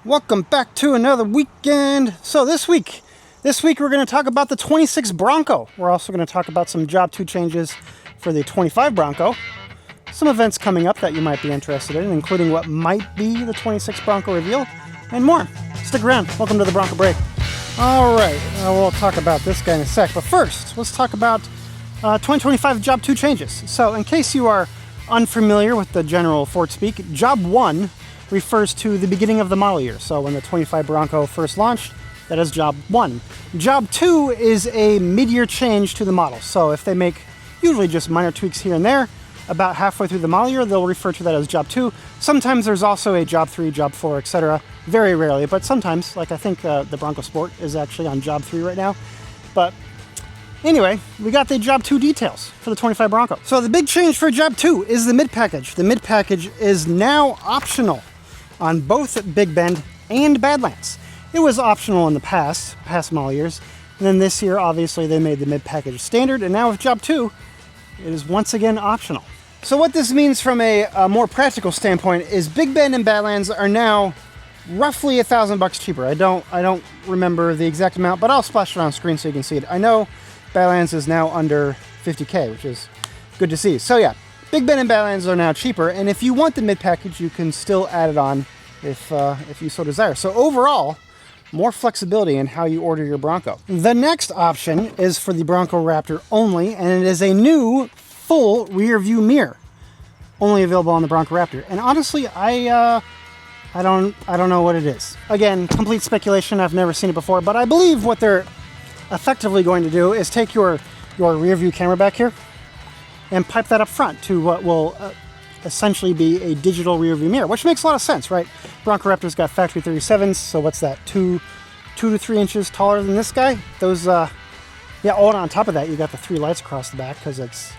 Welcome back to another weekend. So this week we're going to talk about the 26 Bronco. We're also going to talk about some Job 2 changes for the 25 Bronco. Some events coming up that you might be interested in, including what might be the 26 Bronco reveal, and more. Stick around. Welcome to the Bronco Break. All right, we'll talk about this guy in a sec. But first, let's talk about 2025 Job 2 changes. So in case you are unfamiliar with the general Ford speak, Job 1 refers to the beginning of the model year. So when the 25 Bronco first launched, that is Job 1. Job 2 is a mid-year change to the model. So if they make usually just minor tweaks here and there, about halfway through the model year, they'll refer to that as Job 2. Sometimes there's also a Job 3, Job 4, etc. Very rarely, but sometimes, like I think the Bronco Sport is actually on Job 3 right now. But anyway, we got the Job 2 details for the 25 Bronco. So the big change for Job 2 is the mid package. The mid package is now optional on both Big Bend and Badlands. It was optional in the past model years. And then this year, obviously, they made the mid package standard. And now with Job 2, it is once again optional. So what this means from a more practical standpoint is Big Bend and Badlands are now roughly $1,000 cheaper. I don't remember the exact amount, but I'll splash it on screen so you can see it. I know Badlands is now under 50K, which is good to see. So yeah, Big Bend and Badlands are now cheaper, and if you want the mid package, you can still add it on if you so desire. So overall, more flexibility in how you order your Bronco. The next option is for the Bronco Raptor only, and it is a new full rear view mirror, only available on the Bronco Raptor. And honestly, I don't know what it is. Again, complete speculation. I've never seen it before, but I believe what they're effectively going to do is take your rear view camera back here and pipe that up front to what will essentially be a digital rear view mirror, which makes a lot of sense, right? Bronco Raptor's got factory 37s, so what's that, 2 to 3 inches taller than this guy? Those, yeah, oh, and on top of that, you got the 3 lights across the back because it's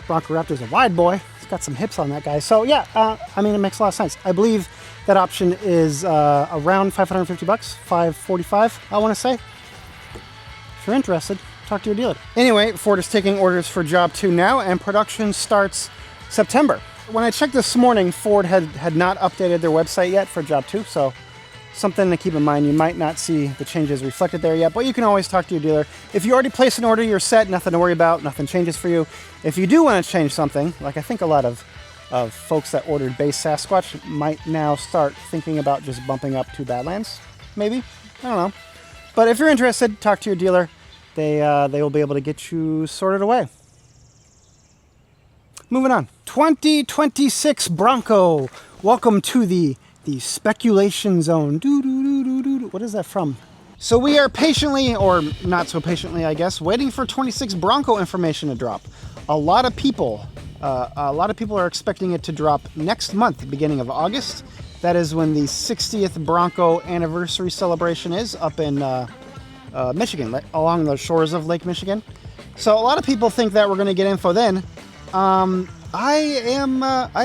Bronco Raptor's a wide boy. It's got some hips on that guy. So yeah, I mean, it makes a lot of sense. I believe that option is around $550, $545, I want to say. If you're interested, talk to your dealer. Anyway, Ford is taking orders for Job 2 now, and production starts September. When I checked this morning, Ford had not updated their website yet for Job 2, so something to keep in mind. You might not see the changes reflected there yet, but you can always talk to your dealer. If you already placed an order, you're set, nothing to worry about, nothing changes for you. If you do want to change something, like I think a lot of folks that ordered base Sasquatch might now start thinking about just bumping up to Badlands, maybe? I don't know. But if you're interested, talk to your dealer. They will be able to get you sorted away. Moving on. 2026 Bronco. Welcome to the speculation zone. What is that from? So we are patiently, or not so patiently, I guess, waiting for 26 Bronco information to drop. A lot of people are expecting it to drop next month, beginning of August. That is when the 60th Bronco anniversary celebration is up in Michigan, along the shores of Lake Michigan. So a lot of people think that we're going to get info then. I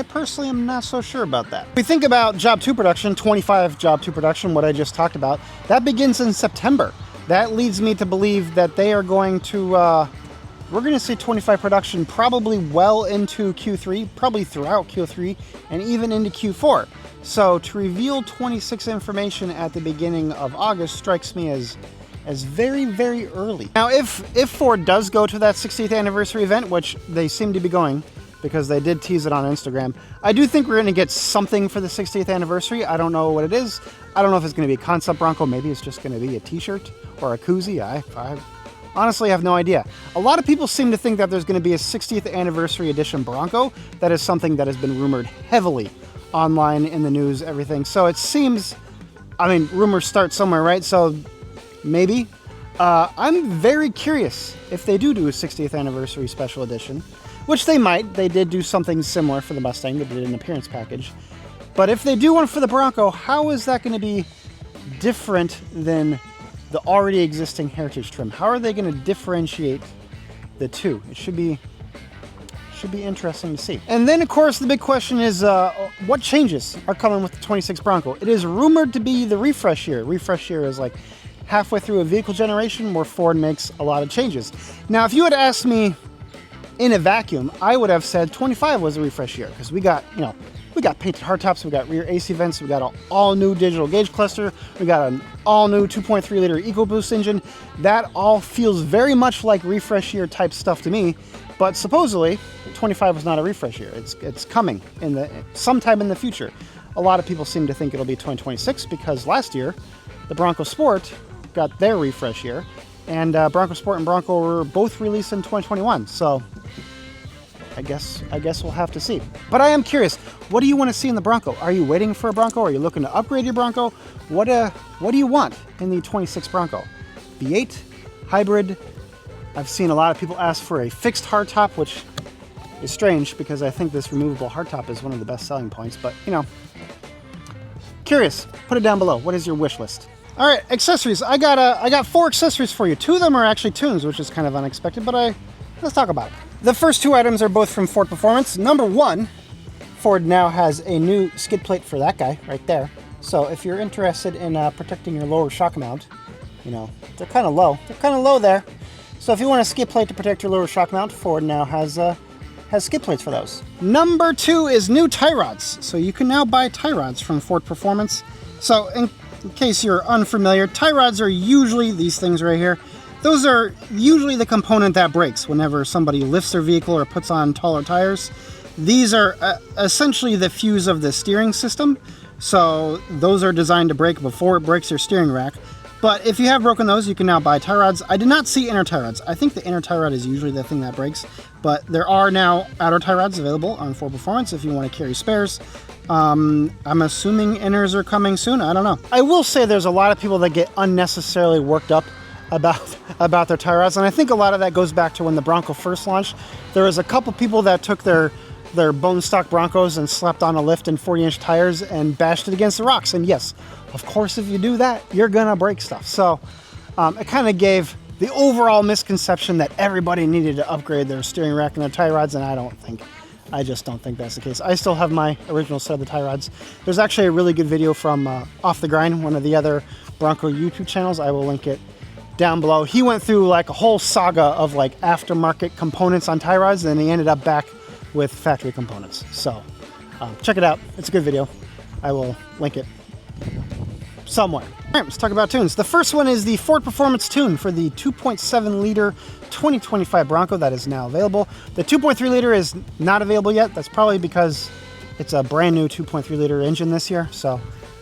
personally am not so sure about that. If we think about Job 2 production, 25 Job 2 production, what I just talked about, that begins in September. That leads me to believe that they are going to, we're going to see 25 production probably well into Q3, probably throughout Q3, and even into Q4. So to reveal 26 information at the beginning of August strikes me as very, very early. Now, if Ford does go to that 60th anniversary event, which they seem to be going, because they did tease it on Instagram, I do think we're going to get something for the 60th anniversary. I don't know what it is. I don't know if it's going to be a concept Bronco. Maybe it's just going to be a t-shirt or a koozie. I honestly have no idea. A lot of people seem to think that there's going to be a 60th anniversary edition Bronco. That is something that has been rumored heavily online, in the news, everything. So it seems, I mean, rumors start somewhere, right? So maybe. I'm very curious if they do a 60th anniversary special edition, which they might. They did do something similar for the Mustang. They did an appearance package. But if they do one for the Bronco, how is that going to be different than the already existing Heritage trim? How are they going to differentiate the two? It should be interesting to see. And then, of course, the big question is what changes are coming with the 26 Bronco? It is rumored to be the refresh year. Refresh year is like halfway through a vehicle generation where Ford makes a lot of changes. Now, if you had asked me in a vacuum, I would have said 25 was a refresh year because we got We got painted hardtops, we got rear AC vents, we got an all-new digital gauge cluster, we got an all-new 2.3 liter EcoBoost engine. That all feels very much like refresh year type stuff to me, but supposedly 25 was not a refresh year. It's coming sometime in the future. A lot of people seem to think it'll be 2026 because last year the Bronco Sport got their refresh year, and Bronco Sport and Bronco were both released in 2021. So I guess we'll have to see. But I am curious, what do you want to see in the Bronco? Are you waiting for a Bronco? Are you looking to upgrade your Bronco? What do you want in the 26 Bronco? V8, hybrid? I've seen a lot of people ask for a fixed hardtop, which is strange because I think this removable hardtop is one of the best selling points, but you know, curious, put it down below. What is your wish list? All right, accessories. I got 4 accessories for you. 2 of them are actually tunes, which is kind of unexpected, but let's talk about it. The first 2 items are both from Ford Performance. Number 1, Ford now has a new skid plate for that guy right there. So if you're interested in protecting your lower shock mount, you know, they're kind of low. They're kind of low there. So if you want a skid plate to protect your lower shock mount, Ford now has skid plates for those. Number 2 is new tie rods. So you can now buy tie rods from Ford Performance. So in case you're unfamiliar, tie rods are usually these things right here. Those are usually the component that breaks whenever somebody lifts their vehicle or puts on taller tires. These are essentially the fuse of the steering system. So those are designed to break before it breaks your steering rack. But if you have broken those, you can now buy tie rods. I did not see inner tie rods. I think the inner tie rod is usually the thing that breaks. But there are now outer tie rods available on Ford Performance if you want to carry spares. I'm assuming inners are coming soon. I don't know. I will say there's a lot of people that get unnecessarily worked up about their tie rods, and I think a lot of that goes back to when the Bronco first launched. There was a couple people that took their bone stock Broncos and slapped on a lift and 40-inch tires and bashed it against the rocks. And yes, of course, if you do that, you're gonna break stuff. So it kind of gave the overall misconception that everybody needed to upgrade their steering rack and their tie rods, and I just don't think that's the case. I still have my original set of the tie rods. There's actually a really good video from Off the Grind, one of the other Bronco YouTube channels. I will link it down below. He went through like a whole saga of like aftermarket components on tie rods, and he ended up back with factory components. So check it out. It's a good video. I will link it somewhere. All right, let's talk about tunes. The first one is the Ford Performance tune for the 2.7 liter 2025 Bronco that is now available. The 2.3 liter is not available yet. That's probably because it's a brand new 2.3 liter engine this year. So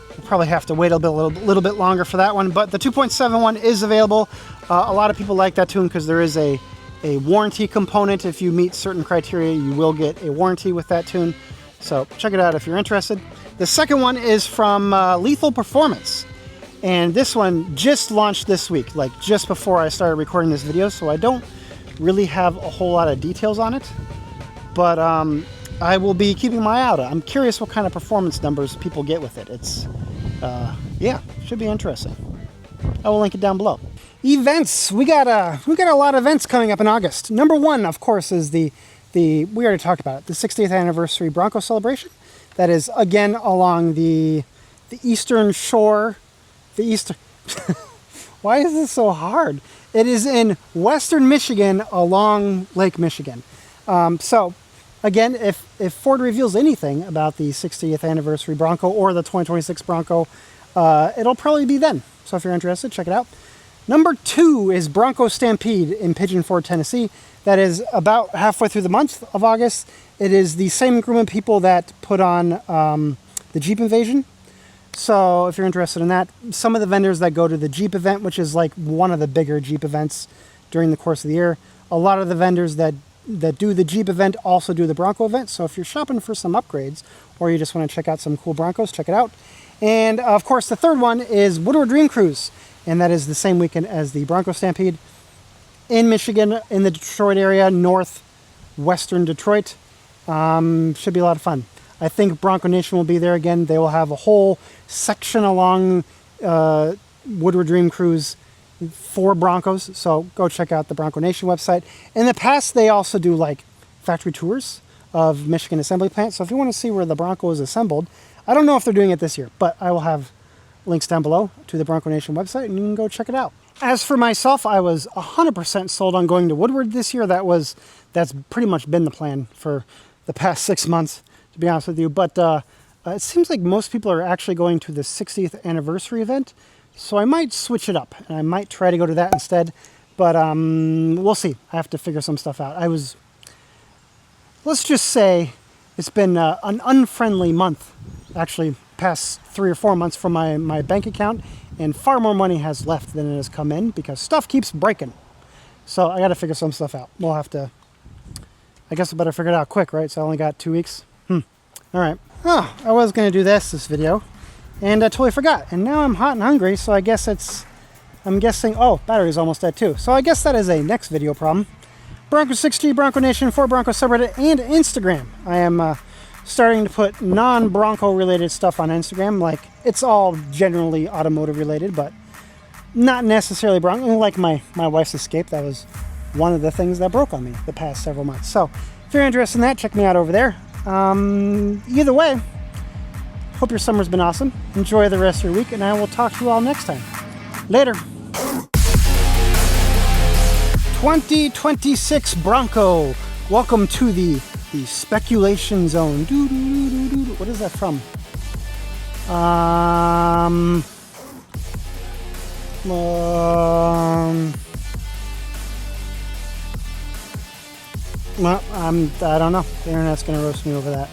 we'll probably have to wait a little bit longer for that one. But the 2.7 one is available. A lot of people like that tune because there is a warranty component. If you meet certain criteria, you will get a warranty with that tune. So check it out if you're interested. The second one is from Lethal Performance. And this one just launched this week, like just before I started recording this video. So I don't really have a whole lot of details on it. But I will be keeping my eye out. I'm curious what kind of performance numbers people get with it. It's, yeah, should be interesting. I will link it down below. Events. We got a lot of events coming up in August. Number 1, of course, is we already talked about it, the 60th anniversary Bronco celebration. That is again along the eastern shore, Why is this so hard? It is in western Michigan along Lake Michigan. So again, if Ford reveals anything about the 60th anniversary Bronco or the 2026 Bronco, it'll probably be then. So if you're interested, check it out. Number 2 is Bronco Stampede in Pigeon Forge, Tennessee. That is about halfway through the month of August. It is the same group of people that put on the Jeep Invasion. So if you're interested in that, some of the vendors that go to the Jeep event, which is like one of the bigger Jeep events during the course of the year, a lot of the vendors that do the Jeep event also do the Bronco event. So if you're shopping for some upgrades or you just want to check out some cool Broncos, check it out. And of course, the third one is Woodward Dream Cruise. And that is the same weekend as the Bronco Stampede in Michigan, in the Detroit area, northwestern Detroit. Should be a lot of fun. I think Bronco Nation will be there again. They will have a whole section along Woodward Dream Cruise for Broncos. So go check out the Bronco Nation website. In the past, they also do like factory tours of Michigan assembly plants. So if you want to see where the Bronco is assembled, I don't know if they're doing it this year, but I will have links down below to the Bronco Nation website, and you can go check it out. As for myself, I was 100% sold on going to Woodward this year. That's pretty much been the plan for the past 6 months, to be honest with you. But it seems like most people are actually going to the 60th anniversary event, so I might switch it up, and I might try to go to that instead. But we'll see. I have to figure some stuff out. Let's just say it's been an unfriendly month, actually past 3 or 4 months from my bank account, and far more money has left than it has come in because stuff keeps breaking. So I got to figure some stuff out. We'll have to, I guess I better figure it out quick, right? So I only got 2 weeks. All right. Oh, I was going to do this video, and I totally forgot. And now I'm hot and hungry, so I guess I'm guessing, oh, battery's almost dead too. So I guess that is a next video problem. Bronco6G, Bronco Nation, Ford Bronco subreddit, and Instagram. I am starting to put non-Bronco related stuff on Instagram. Like, it's all generally automotive related, but not necessarily Bronco. Like my wife's Escape, that was one of the things that broke on me the past several months. So if you're interested in that, check me out over there. Either way, hope your summer's been awesome. Enjoy the rest of your week, and I will talk to you all next time. Later. 2026 Bronco. Welcome to the speculation zone. What is that from? Well, I don't know. The internet's gonna roast me over that.